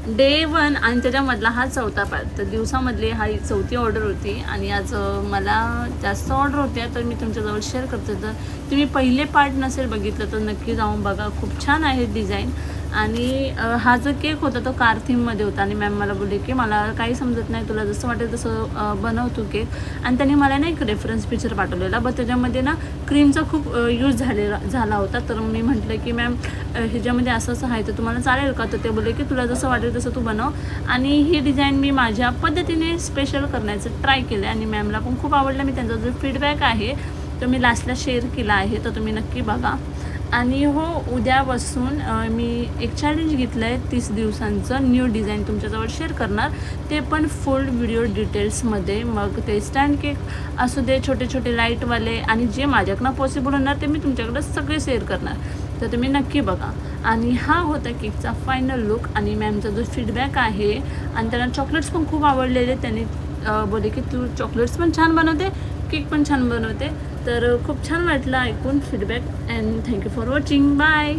Day 1 आणि त्याच्यामधला हा 4था पार्ट. तर दिवसामधली हा 4थी ऑर्डर होती आणि आज मला जास्त ऑर्डर होत्या, तर मी तुमच्याजवळ शेअर करते. तर तुम्ही पहिले पार्ट नसेल बघितलं तर नक्की जाऊन बघा. खूप छान आहे डिझाईन. आणि हा जो केक होता तो कार थीममध्ये होता आणि मॅम मला बोलले की मला काही समजत नाही, तुला जसं वाटेल तसं बनव तू केक. आणि त्यांनी मला ना एक रेफरन्स पिक्चर पाठवलेला, बट त्याच्यामध्ये ना क्रीमचा खूप यूज झाला होता. तर मी म्हटलं की मॅम ह्याच्यामध्ये असं असं आहे तर तुम्हाला चालेल का? तर ते बोलले की तुला जसं वाटेल तसं तू बनव. आणि ही डिझाईन मी माझ्या पद्धतीने स्पेशल करण्याचं ट्राय केलं आणि मॅमला पण खूप आवडलं. मी त्यांचा जो फीडबॅक आहे तो मी लास्टला शेअर केला आहे, तर तुम्ही नक्की बघा. आणि हो, उद्यापासून मी एक चॅलेंज घेतलं आहे 30 दिवसांचं. न्यू डिझाईन तुमच्याजवळ शेअर करणार, ते पण फुल व्हिडिओ डिटेल्समध्ये. मग ते स्टँड केक असू दे, छोटे छोटे लाईटवाले, आणि जे माझ्याकडनं पॉसिबल होणार ते मी तुमच्याकडं सगळे शेअर करणार. तर तुम्ही नक्की बघा. आणि हा होता केकचा फायनल लुक आणि मॅमचा जो फीडबॅक आहे. आणि त्यांना चॉकलेट्स पण खूप आवडलेले. त्यांनी बोलले की तू चॉकलेट्स पण छान बनवते, केक पण छान बनवते. तर खूप छान वाटलं ऐकून feedback. And thank you for watching. Bye.